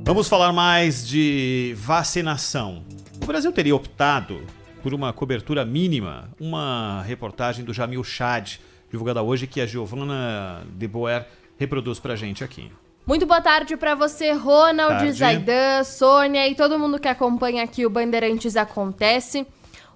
Vamos falar mais de vacinação. O Brasil teria optado por uma cobertura mínima, uma reportagem do Jamil Chad, divulgada hoje, que a Giovana de Boer reproduz pra gente aqui. Muito boa tarde para você, Ronald, Zaidan, Sônia e todo mundo que acompanha aqui o Bandeirantes Acontece.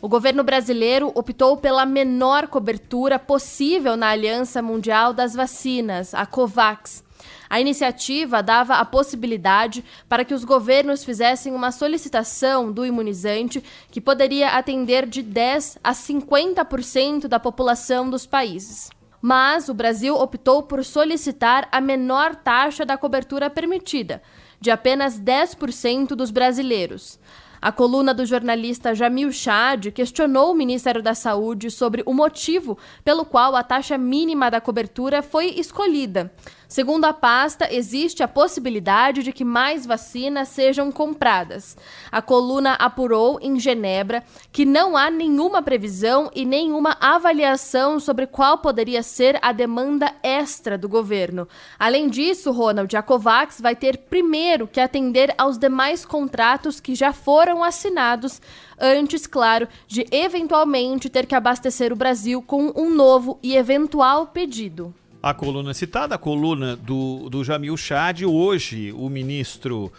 O governo brasileiro optou pela menor cobertura possível na Aliança Mundial das Vacinas, a COVAX. A iniciativa dava a possibilidade para que os governos fizessem uma solicitação do imunizante que poderia atender de 10% a 50% da população dos países. Mas o Brasil optou por solicitar a menor taxa da cobertura permitida, de apenas 10% dos brasileiros. A coluna do jornalista Jamil Chad questionou o Ministério da Saúde sobre o motivo pelo qual a taxa mínima da cobertura foi escolhida. Segundo a pasta, existe a possibilidade de que mais vacinas sejam compradas. A coluna apurou em Genebra que não há nenhuma previsão e nenhuma avaliação sobre qual poderia ser a demanda extra do governo. Além disso, Ronald, a COVAX vai ter primeiro que atender aos demais contratos que já foram assinados, antes, claro, de eventualmente ter que abastecer o Brasil com um novo e eventual pedido. A coluna citada, a coluna do Jamil Chad. Hoje o ministro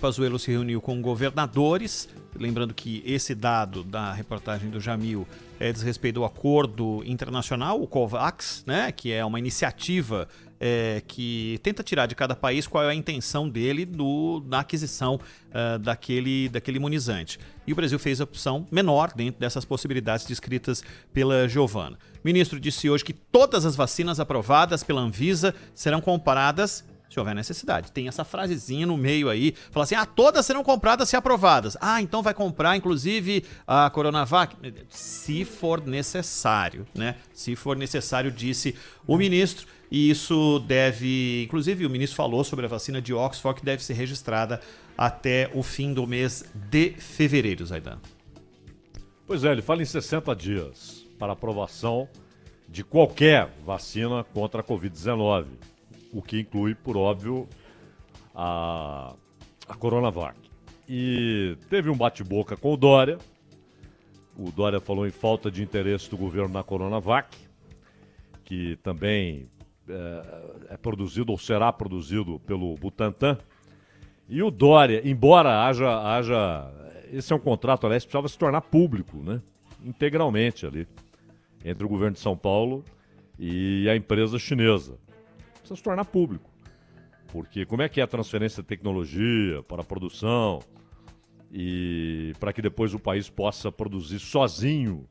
Pazuello se reuniu com governadores, lembrando que esse dado da reportagem do Jamil diz respeito ao acordo internacional, o COVAX, né, que é uma iniciativa que tenta tirar de cada país qual é a intenção dele na aquisição daquele imunizante. E o Brasil fez a opção menor dentro dessas possibilidades descritas pela Giovana. O ministro disse hoje que todas as vacinas aprovadas pela Anvisa serão compradas se houver necessidade. Tem essa frasezinha no meio aí, fala assim, todas serão compradas se aprovadas. Então vai comprar, inclusive, a Coronavac? Se for necessário, né? Se for necessário, disse o ministro, e isso deve, inclusive o ministro falou sobre a vacina de Oxford, que deve ser registrada até o fim do mês de fevereiro, Zaidan. Pois é, ele fala em 60 dias para aprovação de qualquer vacina contra a Covid-19. O que inclui, por óbvio, a Coronavac. E teve um bate-boca com o Dória. O Dória falou em falta de interesse do governo na Coronavac, que também é produzido ou será produzido pelo Butantan. E o Dória, embora haja esse é um contrato, aliás, precisava se tornar público, né? Integralmente ali, entre o governo de São Paulo e a empresa chinesa. Precisa se tornar público, porque como é que é a transferência de tecnologia para a produção e para que depois o país possa produzir sozinho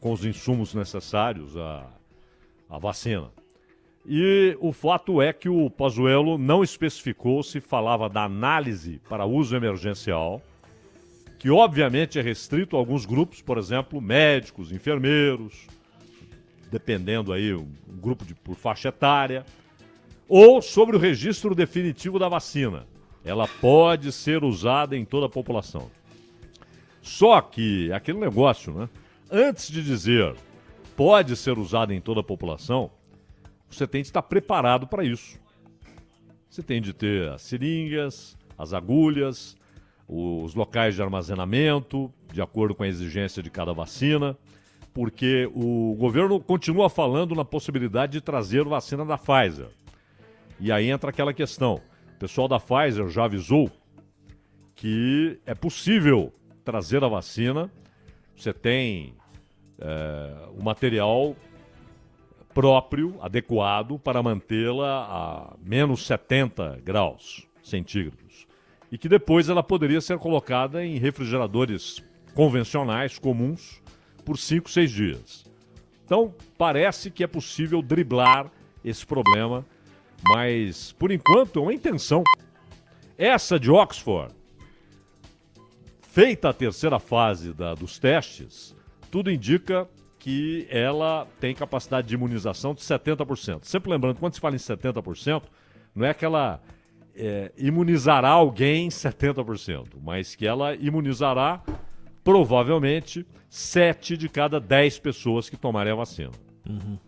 com os insumos necessários a vacina. E o fato é que o Pazuello não especificou se falava da análise para uso emergencial, que obviamente é restrito a alguns grupos, por exemplo, médicos, enfermeiros, dependendo aí um grupo por faixa etária, ou sobre o registro definitivo da vacina. Ela pode ser usada em toda a população. Só que aquele negócio, né? Antes de dizer pode ser usada em toda a população, você tem de estar preparado para isso. Você tem de ter as seringas, as agulhas, os locais de armazenamento, de acordo com a exigência de cada vacina, porque o governo continua falando na possibilidade de trazer vacina da Pfizer. E aí entra aquela questão. O pessoal da Pfizer já avisou que é possível trazer a vacina. Você tem o material próprio, adequado, para mantê-la a menos 70 graus centígrados. E que depois ela poderia ser colocada em refrigeradores convencionais, comuns, por 5, 6 dias. Então, parece que é possível driblar esse problema, mas, por enquanto, é uma intenção. Essa de Oxford, feita a terceira fase dos testes, tudo indica que ela tem capacidade de imunização de 70%. Sempre lembrando, quando se fala em 70%, não é que ela imunizará alguém 70%, mas que ela imunizará, provavelmente, 7 de cada 10 pessoas que tomarem a vacina. Uhum.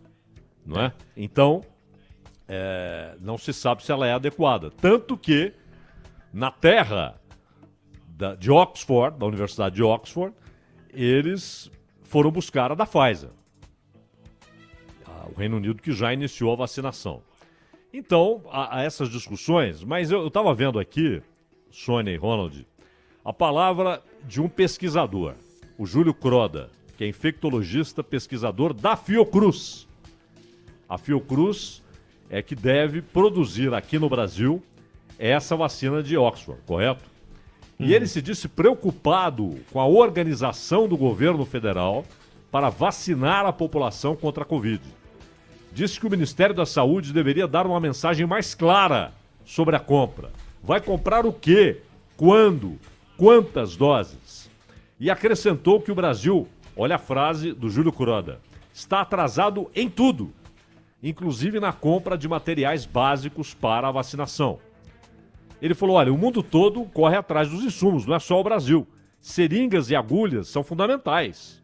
Não é? Então, não se sabe se ela é adequada. Tanto que Na terra de Oxford, da Universidade de Oxford, eles foram buscar a da Pfizer. O Reino Unido que já iniciou a vacinação. Então, há essas discussões, mas eu estava vendo aqui, Sônia e Ronald, a palavra de um pesquisador, o Júlio Croda, que é infectologista, pesquisador da Fiocruz. A Fiocruz é que deve produzir aqui no Brasil essa vacina de Oxford, correto? E ele se disse preocupado com a organização do governo federal para vacinar a população contra a Covid. Disse que o Ministério da Saúde deveria dar uma mensagem mais clara sobre a compra. Vai comprar o quê? Quando? Quantas doses? E acrescentou que o Brasil, olha a frase do Júlio Croda, está atrasado em tudo, inclusive na compra de materiais básicos para a vacinação. Ele falou, olha, o mundo todo corre atrás dos insumos, não é só o Brasil. Seringas e agulhas são fundamentais.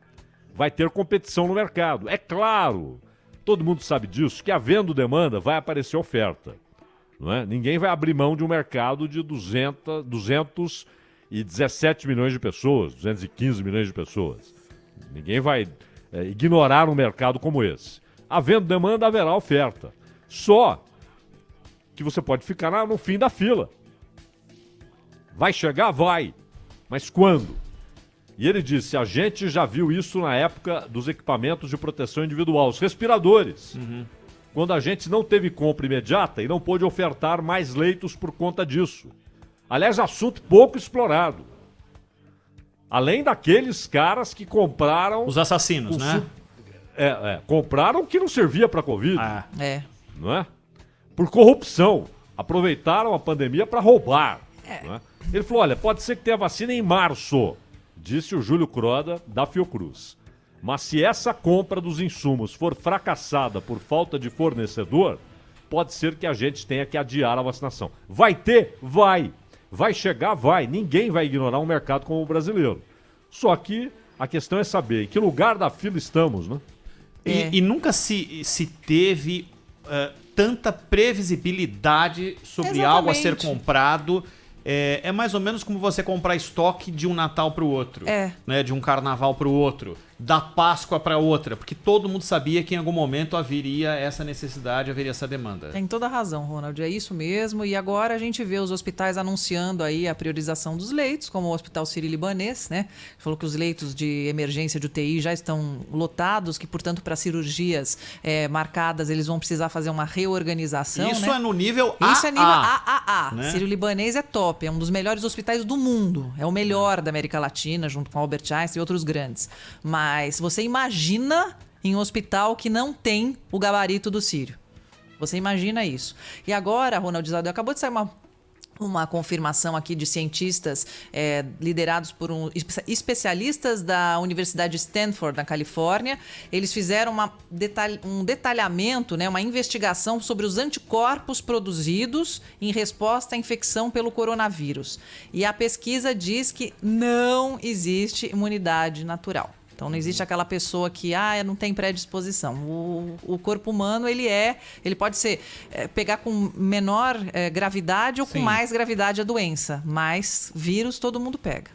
Vai ter competição no mercado. É claro, todo mundo sabe disso, que havendo demanda vai aparecer oferta. Não é? Ninguém vai abrir mão de um mercado de 217 milhões de pessoas, 215 milhões de pessoas. Ninguém vai ignorar um mercado como esse. Havendo demanda, haverá oferta. Só que você pode ficar no fim da fila. Vai chegar? Vai. Mas quando? E ele disse, a gente já viu isso na época dos equipamentos de proteção individual, os respiradores. Quando a gente não teve compra imediata e não pôde ofertar mais leitos por conta disso. Aliás, assunto pouco explorado. Além daqueles caras que compraram... Os assassinos, né? Compraram o que não servia para Covid. Não é? Por corrupção. Aproveitaram a pandemia para roubar. Não é? Ele falou, olha, pode ser que tenha vacina em março, disse o Júlio Croda, da Fiocruz. Mas se essa compra dos insumos for fracassada por falta de fornecedor, pode ser que a gente tenha que adiar a vacinação. Vai ter? Vai. Vai chegar? Vai. Ninguém vai ignorar um mercado como o brasileiro. Só que a questão é saber em que lugar da fila estamos, né? E nunca se teve tanta previsibilidade sobre algo a ser comprado. É mais ou menos como você comprar estoque de um Natal para o outro, né? De um Carnaval para o outro, da Páscoa para outra, porque todo mundo sabia que em algum momento haveria essa necessidade, haveria essa demanda. Tem toda a razão, Ronald, é isso mesmo. E agora a gente vê os hospitais anunciando aí a priorização dos leitos, como o Hospital Sírio-Libanês, né? Falou que os leitos de emergência de UTI já estão lotados, que, portanto, para cirurgias marcadas, eles vão precisar fazer uma reorganização. Isso, né? É no nível AA. Isso é nível AAA. Né? Sírio-Libanês é top, é um dos melhores hospitais do mundo. É o melhor da América Latina, junto com Albert Einstein e outros grandes. Mas você imagina em um hospital que não tem o gabarito do Sírio. Você imagina isso. E agora, Ronald Isadel, acabou de sair uma confirmação aqui de cientistas liderados por especialistas da Universidade de Stanford, na Califórnia. Eles fizeram um detalhamento, né, uma investigação sobre os anticorpos produzidos em resposta à infecção pelo coronavírus. E a pesquisa diz que não existe imunidade natural. Então não existe aquela pessoa que não tem predisposição. O corpo humano, ele pode pegar com menor gravidade ou com mais gravidade a doença, mas vírus todo mundo pega.